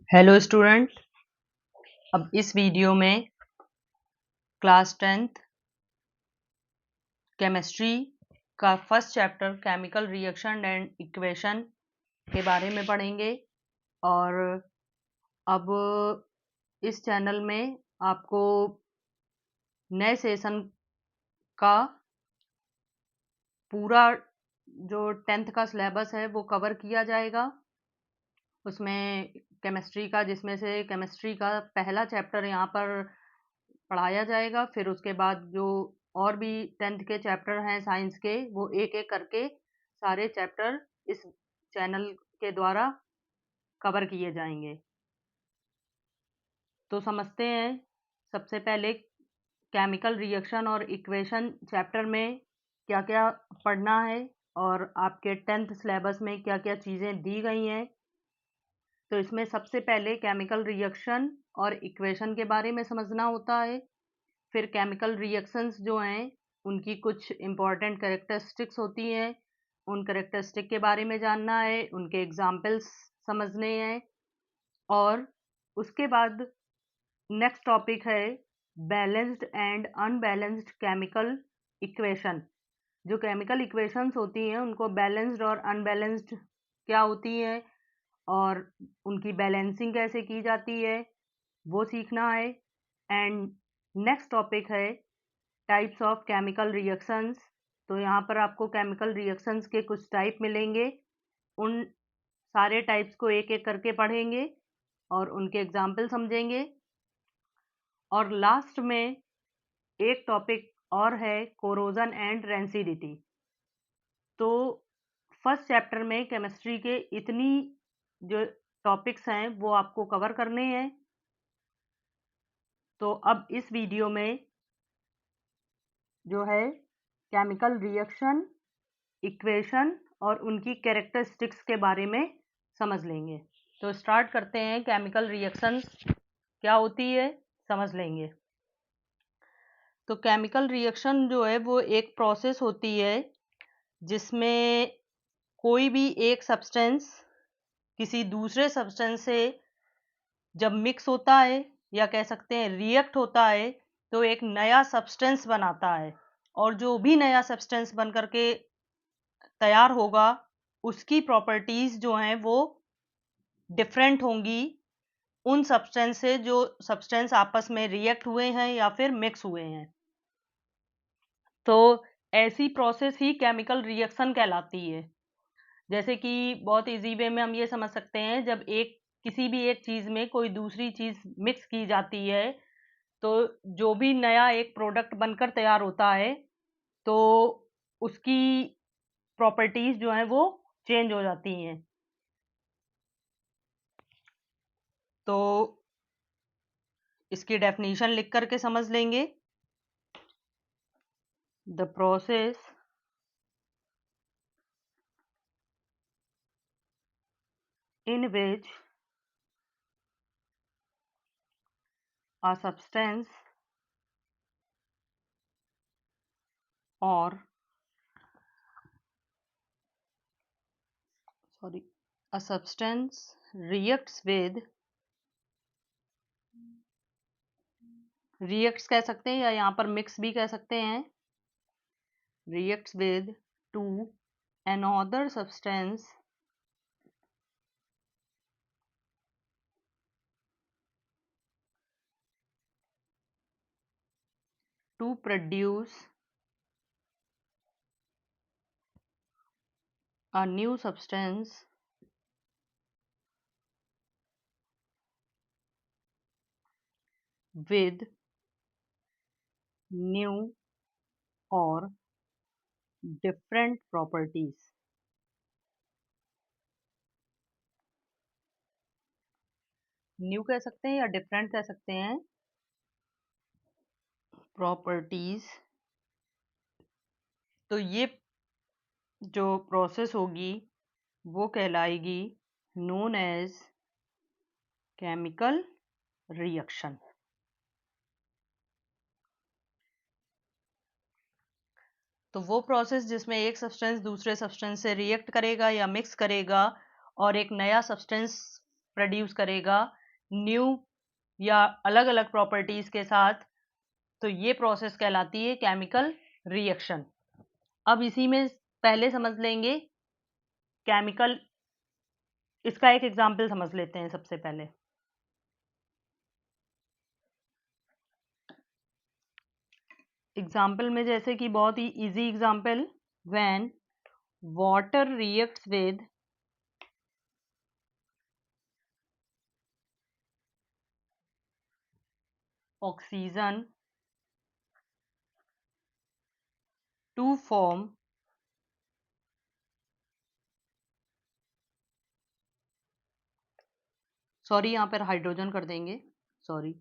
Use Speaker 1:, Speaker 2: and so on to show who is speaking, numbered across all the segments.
Speaker 1: Hello student. अब इस video में क्लास 10th केमिस्ट्री का first chapter chemical reaction and equation के बारे में पढ़ेंगे। और अब इस चैनल में आपको नए सेशन का पूरा जो 10th का सिलेबस है वो कवर किया जाएगा। उसमें केमिस्ट्री का, जिसमें से केमिस्ट्री का पहला चैप्टर यहाँ पर पढ़ाया जाएगा। फिर उसके बाद जो और भी 10th के चैप्टर हैं साइंस के, वो एक एक करके सारे चैप्टर इस चैनल के द्वारा कवर किए जाएंगे। तो समझते हैं। सबसे पहले केमिकल रिएक्शन और इक्वेशन चैप्टर में क्या क्या पढ़ना है और आपके 10th सिलेबस में क्या क्या चीज़ें दी गई हैं। तो इसमें सबसे पहले केमिकल रिएक्शन और इक्वेशन के बारे में समझना होता है। फिर केमिकल रिएक्शंस जो हैं उनकी कुछ इम्पॉर्टेंट कैरेक्टरिस्टिक्स होती हैं, उन कैरेक्टरिस्टिक के बारे में जानना है, उनके एग्जाम्पल्स समझने हैं। और उसके बाद नेक्स्ट टॉपिक है balanced and unbalanced chemical equation. जो केमिकल इक्वेशंस होती हैं उनको बैलेंस्ड और अनबैलेंस्ड क्या होती हैं और उनकी बैलेंसिंग कैसे की जाती है वो सीखना है। एंड नेक्स्ट टॉपिक है टाइप्स ऑफ केमिकल रिएक्शंस। तो यहाँ पर आपको केमिकल रिएक्शंस के कुछ टाइप मिलेंगे, उन सारे टाइप्स को एक एक करके पढ़ेंगे और उनके एग्जाम्पल समझेंगे। और लास्ट में एक टॉपिक और है कोरोजन एंड रेंसिडिटी। तो फर्स्ट चैप्टर में केमिस्ट्री के इतनी जो टॉपिक्स हैं वो आपको कवर करने हैं। तो अब इस वीडियो में जो है केमिकल रिएक्शन, इक्वेशन और उनकी कैरेक्टरिस्टिक्स के बारे में समझ लेंगे। तो स्टार्ट करते हैं। केमिकल रिएक्शंस क्या होती है समझ लेंगे। तो केमिकल रिएक्शन जो है वो एक प्रोसेस होती है जिसमें कोई भी एक सब्सटेंस किसी दूसरे सब्सटेंस से जब मिक्स होता है या कह सकते हैं रिएक्ट होता है तो एक नया सब्सटेंस बनाता है। और जो भी नया सब्सटेंस बन करके तैयार होगा उसकी प्रॉपर्टीज जो हैं वो डिफरेंट होंगी उन सब्सटेंस से जो सब्सटेंस आपस में रिएक्ट हुए हैं या फिर मिक्स हुए हैं। तो ऐसी प्रोसेस ही केमिकल रिएक्शन कहलाती है। जैसे कि बहुत इजी वे में हम ये समझ सकते हैं, जब एक किसी भी एक चीज में कोई दूसरी चीज मिक्स की जाती है तो जो भी नया एक प्रोडक्ट बनकर तैयार होता है तो उसकी प्रॉपर्टीज जो हैं वो चेंज हो जाती हैं। तो इसकी डेफिनेशन लिख करके समझ लेंगे। The process in which a substance or a substance reacts with, reacts कह सकते हैं या यहाँ पर mix भी कह सकते हैं, reacts with to another substance to produce a new substance with new or different properties। New कह सकते हैं या डिफरेंट कह सकते हैं। प्रॉपर्टीज, तो ये जो प्रोसेस होगी वो कहलाएगी नोन एज केमिकल रिएक्शन। तो वो प्रोसेस जिसमें एक सब्सटेंस दूसरे सब्सटेंस से रिएक्ट करेगा या मिक्स करेगा और एक नया सब्सटेंस प्रोड्यूस करेगा न्यू या अलग अलग प्रॉपर्टीज के साथ, तो ये प्रोसेस कहलाती है केमिकल रिएक्शन। अब इसी में पहले समझ लेंगे केमिकल, इसका एक एग्जाम्पल समझ लेते हैं सबसे पहले। एग्जाम्पल में जैसे कि बहुत ही easy example, when water reacts with oxygen to form sorry यहाँ पर हाइड्रोजन कर देंगे, sorry,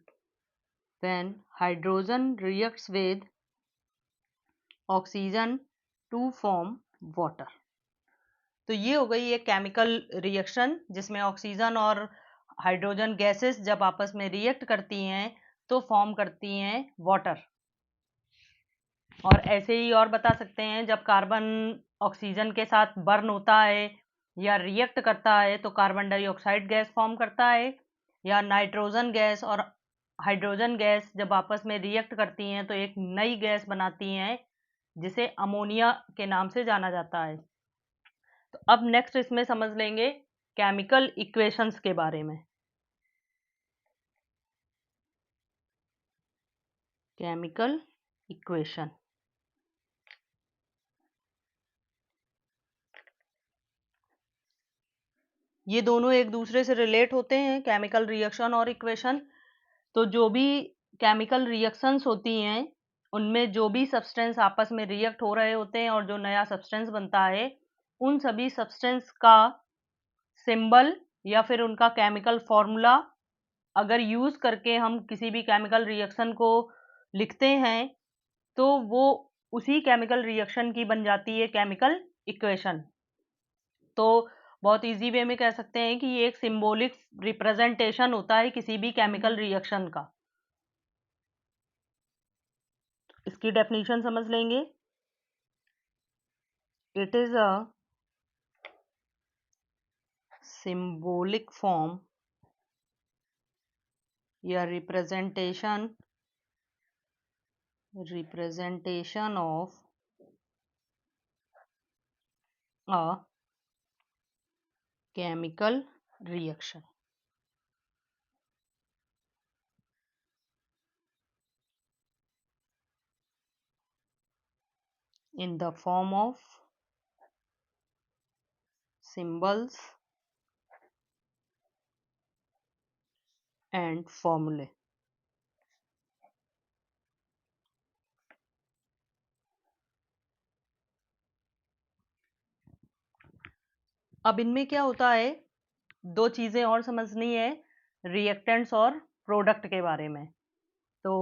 Speaker 1: when hydrogen reacts with oxygen to form water. तो ये हो गई एक केमिकल रिएक्शन जिसमें ऑक्सीजन और हाइड्रोजन गैसेस जब आपस में रिएक्ट करती हैं तो फॉर्म करती हैं वाटर। और ऐसे ही और बता सकते हैं, जब कार्बन ऑक्सीजन के साथ बर्न होता है या रिएक्ट करता है तो कार्बन डाइऑक्साइड गैस फॉर्म करता है, या नाइट्रोजन गैस और हाइड्रोजन गैस जब आपस में रिएक्ट करती हैं तो एक नई गैस बनाती हैं जिसे अमोनिया के नाम से जाना जाता है। तो अब नेक्स्ट इसमें समझ लेंगे केमिकल इक्वेशंस के बारे में। केमिकल इक्वेशन, ये दोनों एक दूसरे से रिलेट होते हैं, केमिकल रिएक्शन और इक्वेशन। तो जो भी केमिकल रिएक्शंस होती हैं उनमें जो भी सब्सटेंस आपस में रिएक्ट हो रहे होते हैं और जो नया सब्सटेंस बनता है, उन सभी सब्सटेंस का सिंबल या फिर उनका केमिकल फॉर्मूला अगर यूज करके हम किसी भी केमिकल रिएक्शन को लिखते हैं तो वो उसी केमिकल रिएक्शन की बन जाती है केमिकल इक्वेशन। तो बहुत इजी वे में कह सकते हैं कि ये एक सिंबॉलिक रिप्रेजेंटेशन होता है किसी भी केमिकल रिएक्शन का। इसकी डेफिनेशन समझ लेंगे। It is a symbolic form या representation of a chemical reaction in the form of symbols and formulae। अब इनमें क्या होता है, दो चीजें और समझनी है रिएक्टेंट्स और प्रोडक्ट के बारे में। तो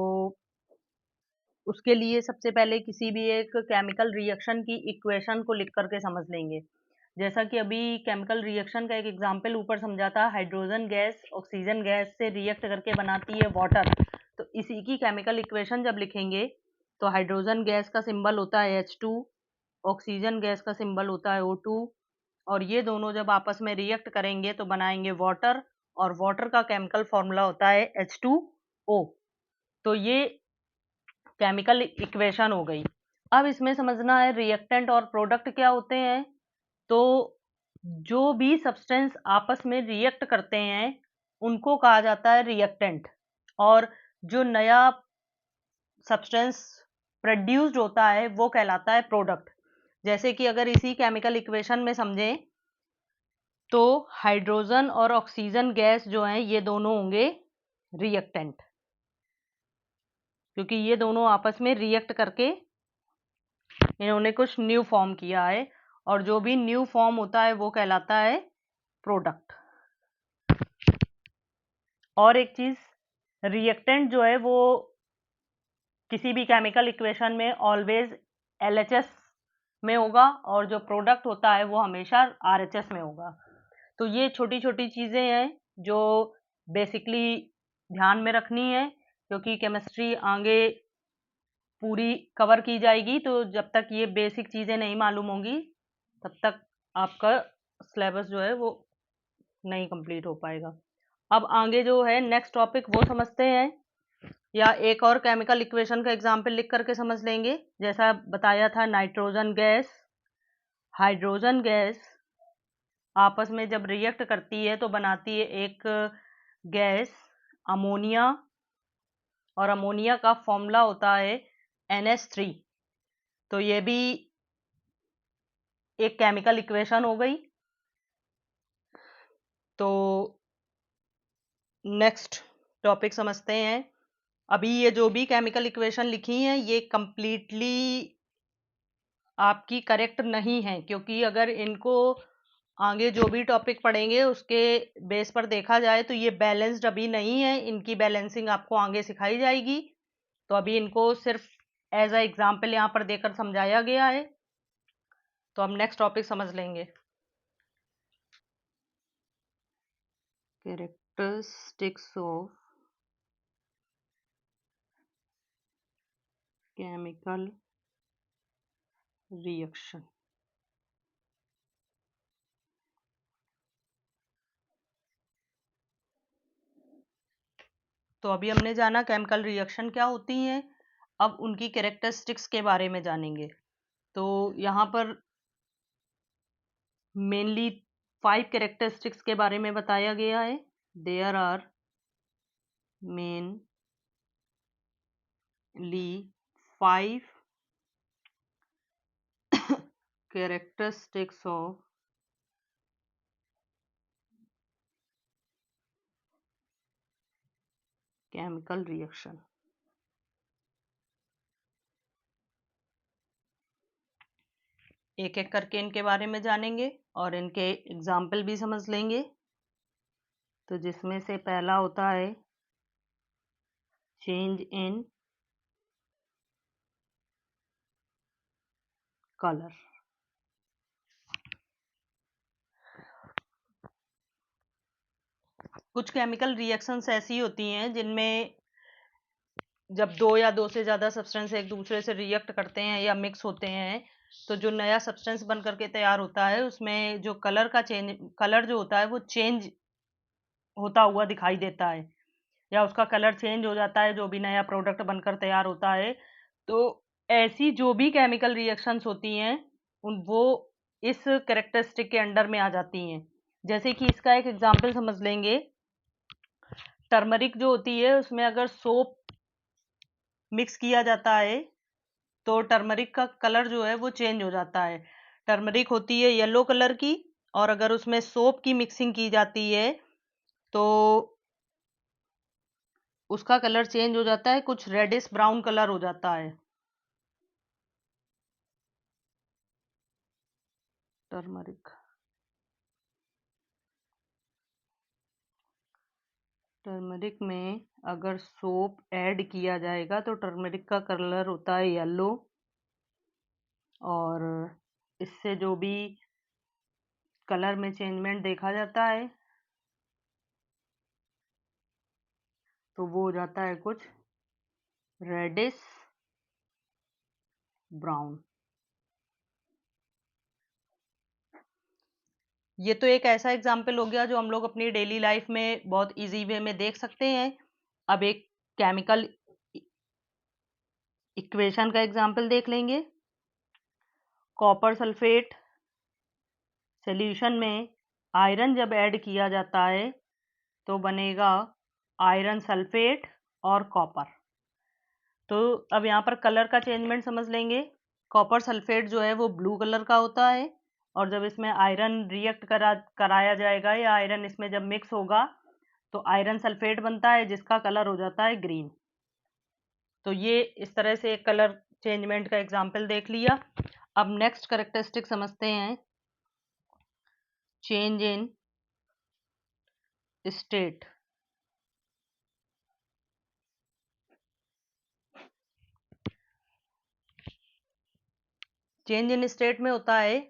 Speaker 1: उसके लिए सबसे पहले किसी भी एक केमिकल रिएक्शन की इक्वेशन को लिख करके समझ लेंगे। जैसा कि अभी केमिकल रिएक्शन का एक एग्जांपल ऊपर समझा था, हाइड्रोजन गैस ऑक्सीजन गैस से रिएक्ट करके बनाती है वाटर। तो इसी की केमिकल इक्वेशन जब लिखेंगे तो हाइड्रोजन गैस का सिंबल होता है H2, ऑक्सीजन गैस का सिंबल होता है O2, और ये दोनों जब आपस में रिएक्ट करेंगे तो बनाएंगे वाटर, और वाटर का केमिकल फॉर्मूला होता है H2O। तो ये केमिकल इक्वेशन हो गई। अब इसमें समझना है रिएक्टेंट और प्रोडक्ट क्या होते हैं। तो जो भी सब्सटेंस आपस में रिएक्ट करते हैं उनको कहा जाता है रिएक्टेंट, और जो नया सब्सटेंस प्रोड्यूस्ड होता है वो कहलाता है प्रोडक्ट। जैसे कि अगर इसी केमिकल इक्वेशन में समझें तो हाइड्रोजन और ऑक्सीजन गैस जो हैं ये दोनों होंगे रिएक्टेंट, क्योंकि ये दोनों आपस में रिएक्ट करके इन्होंने कुछ न्यू फॉर्म किया है, और जो भी न्यू फॉर्म होता है वो कहलाता है प्रोडक्ट। और एक चीज, रिएक्टेंट जो है वो किसी भी केमिकल इक्वेशन में ऑलवेज LHS में होगा, और जो प्रोडक्ट होता है वो हमेशा RHS में होगा। तो ये छोटी छोटी चीजें हैं जो बेसिकली ध्यान में रखनी है, क्योंकि केमिस्ट्री आगे पूरी कवर की जाएगी। तो जब तक ये बेसिक चीजें नहीं मालूम होंगी तब तक आपका सिलेबस जो है वो नहीं कंप्लीट हो पाएगा। अब आगे जो है नेक्स्ट टॉपिक वो समझते हैं, या एक और केमिकल इक्वेशन का एग्जाम्पल लिख करके समझ लेंगे। जैसा बताया था, नाइट्रोजन गैस, हाइड्रोजन गैस आपस में जब रिएक्ट करती है तो बनाती है एक गैस अमोनिया, और अमोनिया का फॉर्मूला होता है NH3। तो ये भी एक केमिकल इक्वेशन हो गई। तो नेक्स्ट टॉपिक समझते हैं। अभी ये जो भी केमिकल इक्वेशन लिखी हैं ये कंप्लीटली आपकी करेक्ट नहीं है, क्योंकि अगर इनको आगे जो भी टॉपिक पढ़ेंगे उसके बेस पर देखा जाए तो ये बैलेंस्ड अभी नहीं है। इनकी बैलेंसिंग आपको आगे सिखाई जाएगी। तो अभी इनको सिर्फ एज अ एग्जाम्पल यहाँ पर देकर समझाया गया है। तो हम नेक्स्ट टॉपिक समझ लेंगे। Characteristics of chemical reaction. तो अभी हमने जाना केमिकल रिएक्शन क्या होती हैं, अब उनकी कैरेक्टरिस्टिक्स के बारे में जानेंगे। तो यहाँ पर मेनली 5 कैरेक्टरिस्टिक्स के बारे में बताया गया है। There are mainly 5 characteristics of chemical reaction. एक एक करके इनके बारे में जानेंगे और इनके एग्जाम्पल भी समझ लेंगे। तो जिसमें से पहला होता है चेंज इन कलर। कुछ केमिकल रिएक्शंस ऐसी होती हैं जिनमें जब दो या दो से ज्यादा सब्सटेंस एक दूसरे से रिएक्ट करते हैं या मिक्स होते हैं तो जो नया सब्सटेंस बन करके तैयार होता है उसमें जो कलर जो होता है वो चेंज होता हुआ दिखाई देता है, या उसका कलर चेंज हो जाता है जो भी नया प्रोडक्ट बनकर तैयार होता है। तो ऐसी जो भी केमिकल रिएक्शंस होती हैं वो इस कैरेक्टरिस्टिक के अंडर में आ जाती हैं। जैसे कि इसका एक एग्जांपल समझ लेंगे। टर्मरिक जो होती है उसमें अगर सोप मिक्स किया जाता है तो टर्मरिक का कलर जो है वो चेंज हो जाता है। टर्मरिक होती है येलो कलर की, और अगर उसमें सोप की मिक्सिंग की जाती है तो उसका कलर चेंज हो जाता है, कुछ रेडिश ब्राउन कलर हो जाता है। टर्मरिक टर्मरिक में अगर सोप ऐड किया जाएगा तो टर्मरिक का कलर होता है येलो, और इससे जो भी कलर में चेंजमेंट देखा जाता है तो वो हो जाता है कुछ रेडिश ब्राउन। ये तो एक ऐसा एग्जाम्पल हो गया जो हम लोग अपनी डेली लाइफ में बहुत इजी वे में देख सकते हैं। अब एक केमिकल इक्वेशन का एग्जाम्पल देख लेंगे। कॉपर सल्फेट सॉल्यूशन में आयरन जब ऐड किया जाता है तो बनेगा आयरन सल्फेट और कॉपर। तो अब यहाँ पर कलर का चेंजमेंट समझ लेंगे। कॉपर सल्फेट जो है वो ब्लू कलर का होता है, और जब इसमें आयरन रिएक्ट कराया जाएगा या आयरन इसमें जब मिक्स होगा तो आयरन सल्फेट बनता है जिसका कलर हो जाता है ग्रीन। तो ये इस तरह से एक कलर चेंजमेंट का एग्जाम्पल देख लिया। अब नेक्स्ट कैरेक्टरिस्टिक समझते हैं change in state. Change in state में होता है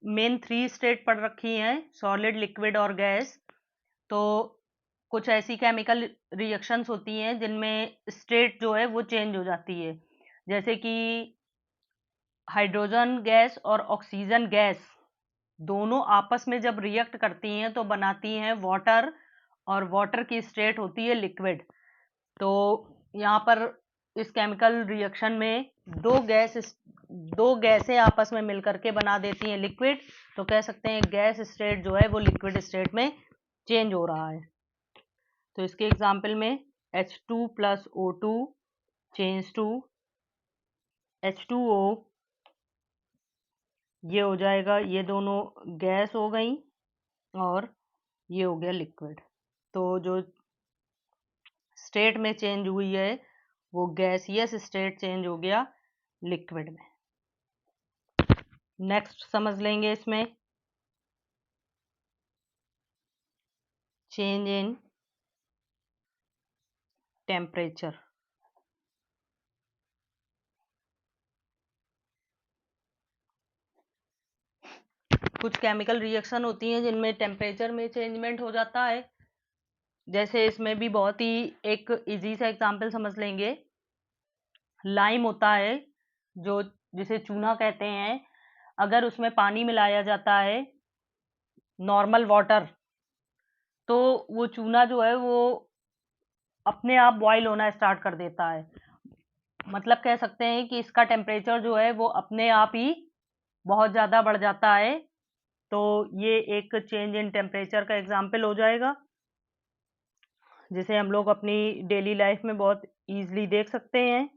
Speaker 1: मेन 3 स्टेट पढ़ रखी हैं, सॉलिड लिक्विड और गैस। तो कुछ ऐसी केमिकल रिएक्शंस होती हैं जिनमें स्टेट जो है वो चेंज हो जाती है, जैसे कि हाइड्रोजन गैस और ऑक्सीजन गैस दोनों आपस में जब रिएक्ट करती हैं तो बनाती हैं वाटर, और वाटर की स्टेट होती है लिक्विड। तो यहाँ पर इस केमिकल रिएक्शन में दो गैसें आपस में मिलकर के बना देती हैं लिक्विड। तो कह सकते हैं गैस स्टेट जो है वो लिक्विड स्टेट में चेंज हो रहा है। तो इसके एग्जाम्पल में H2 plus O2 change to H2O, ये हो जाएगा, ये दोनों गैस हो गई और ये हो गया लिक्विड। तो जो स्टेट में चेंज हुई है वो गैसियस स्टेट चेंज हो गया लिक्विड में। नेक्स्ट समझ लेंगे इसमें चेंज इन टेम्परेचर। कुछ केमिकल रिएक्शन होती हैं जिनमें टेम्परेचर में चेंजमेंट हो जाता है। जैसे इसमें भी बहुत ही एक इजी सा एग्जांपल समझ लेंगे। लाइम होता है जो जिसे चूना कहते हैं, अगर उसमें पानी मिलाया जाता है नॉर्मल वाटर, तो वो चूना जो है वो अपने आप बॉयल होना स्टार्ट कर देता है। मतलब कह सकते हैं कि इसका टेम्परेचर जो है वो अपने आप ही बहुत ज़्यादा बढ़ जाता है। तो ये एक चेंज इन टेम्परेचर का एग्जाम्पल हो जाएगा, जिसे हम लोग अपनी डेली लाइफ में बहुत ईजिली देख सकते हैं।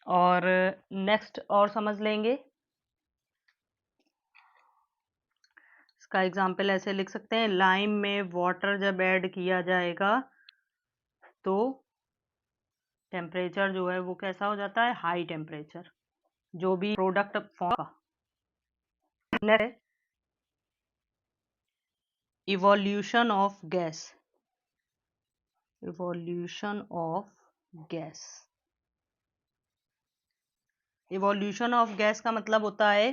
Speaker 1: और नेक्स्ट और समझ लेंगे, इसका एग्जाम्पल ऐसे लिख सकते हैं, लाइम में वाटर जब ऐड किया जाएगा तो टेम्परेचर जो है वो कैसा हो जाता है, हाई टेम्परेचर, जो भी प्रोडक्ट फॉर्म का। Evolution of gas. Evolution of gas. Evolution of gas का मतलब होता है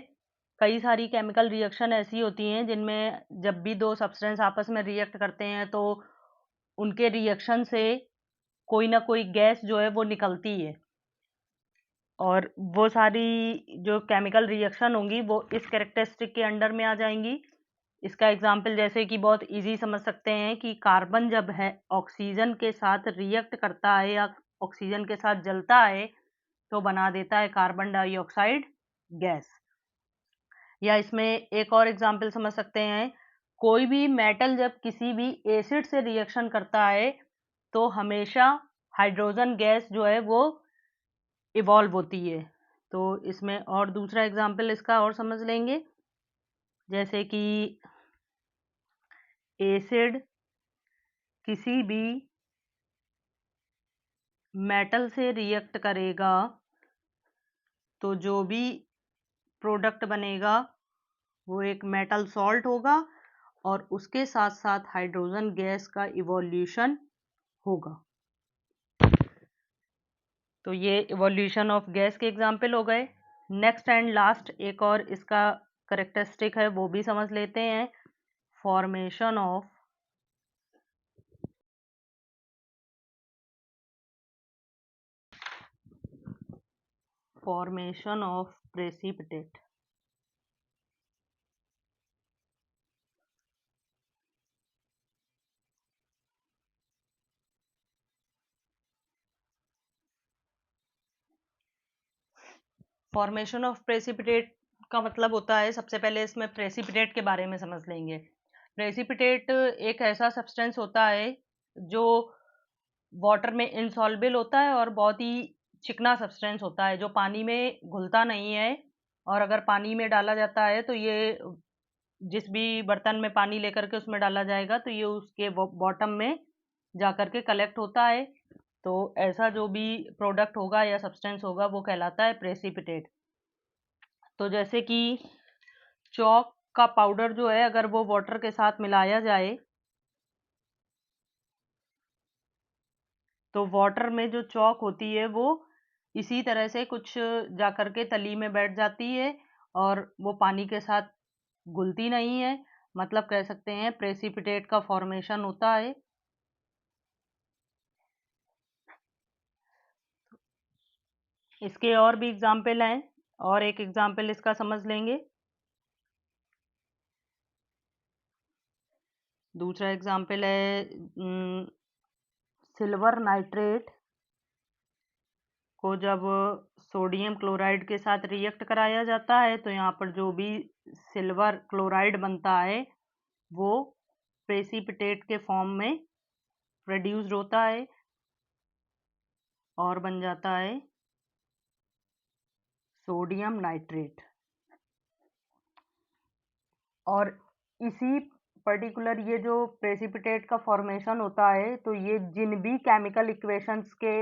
Speaker 1: कई सारी केमिकल रिएक्शन ऐसी होती हैं जिनमें जब भी दो सब्सटेंस आपस में रिएक्ट करते हैं तो उनके रिएक्शन से कोई ना कोई गैस जो है वो निकलती है, और वो सारी जो केमिकल रिएक्शन होंगी वो इस कैरेक्टरिस्टिक के अंडर में आ जाएंगी। इसका एग्जाम्पल जैसे कि बहुत इजी समझ सकते हैं कि कार्बन जब है ऑक्सीजन के साथ रिएक्ट करता है या ऑक्सीजन के साथ जलता है तो बना देता है कार्बन डाइऑक्साइड गैस। या इसमें एक और एग्जाम्पल समझ सकते हैं, कोई भी मेटल जब किसी भी एसिड से रिएक्शन करता है तो हमेशा हाइड्रोजन गैस जो है वो इवॉल्व होती है। तो इसमें और दूसरा एग्जाम्पल इसका और समझ लेंगे, जैसे कि एसिड किसी भी मेटल से रिएक्ट करेगा तो जो भी प्रोडक्ट बनेगा वो एक मेटल सॉल्ट होगा और उसके साथ साथ हाइड्रोजन गैस का इवोल्यूशन होगा। तो ये इवोल्यूशन ऑफ गैस के एग्जाम्पल हो गए। नेक्स्ट एंड लास्ट एक और इसका करेक्टरिस्टिक है वो भी समझ लेते हैं, formation of precipitate. Formation of precipitate का मतलब होता है, सबसे पहले इसमें प्रेसिपिटेट के बारे में समझ लेंगे। प्रेसिपिटेट एक ऐसा सब्सटेंस होता है जो वाटर में इनसॉल्युबल होता है और बहुत ही चिकना सब्सटेंस होता है जो पानी में घुलता नहीं है, और अगर पानी में डाला जाता है तो ये जिस भी बर्तन में पानी लेकर के उसमें डाला जाएगा तो ये उसके बॉटम में जाकर के कलेक्ट होता है। तो ऐसा जो भी प्रोडक्ट होगा या सब्सटेंस होगा वो कहलाता है प्रेसिपिटेट। तो जैसे कि चॉक का पाउडर जो है अगर वो वाटर के साथ मिलाया जाए तो वाटर में जो चॉक होती है वो इसी तरह से कुछ जाकर के तली में बैठ जाती है और वो पानी के साथ घुलती नहीं है। मतलब कह सकते हैं प्रेसिपिटेट का फॉर्मेशन होता है। इसके और भी एग्जाम्पल हैं और एक एग्जाम्पल इसका समझ लेंगे। दूसरा एग्जाम्पल है सिल्वर नाइट्रेट को जब सोडियम क्लोराइड के साथ रिएक्ट कराया जाता है तो यहाँ पर जो भी सिल्वर क्लोराइड बनता है वो प्रेसिपिटेट के फॉर्म में प्रोड्यूस्ड होता है और बन जाता है सोडियम नाइट्रेट। और इसी पर्टिकुलर ये जो प्रेसिपिटेट का फॉर्मेशन होता है तो ये जिन भी केमिकल इक्वेशंस के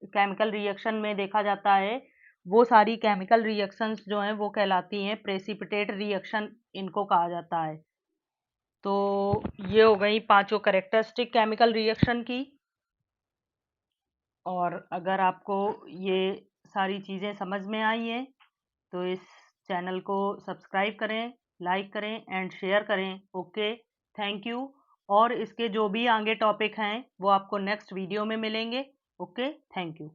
Speaker 1: केमिकल रिएक्शन में देखा जाता है वो सारी केमिकल रिएक्शंस जो हैं वो कहलाती हैं प्रेसिपिटेट रिएक्शन, इनको कहा जाता है। तो ये हो गई पांचों कैरेक्टरिस्टिक केमिकल रिएक्शन की। और अगर आपको ये सारी चीज़ें समझ में आई हैं तो इस चैनल को सब्सक्राइब करें, लाइक करें एंड शेयर करें। Okay, thank you. और इसके जो भी आगे टॉपिक हैं वो आपको नेक्स्ट वीडियो में मिलेंगे। Okay, thank you.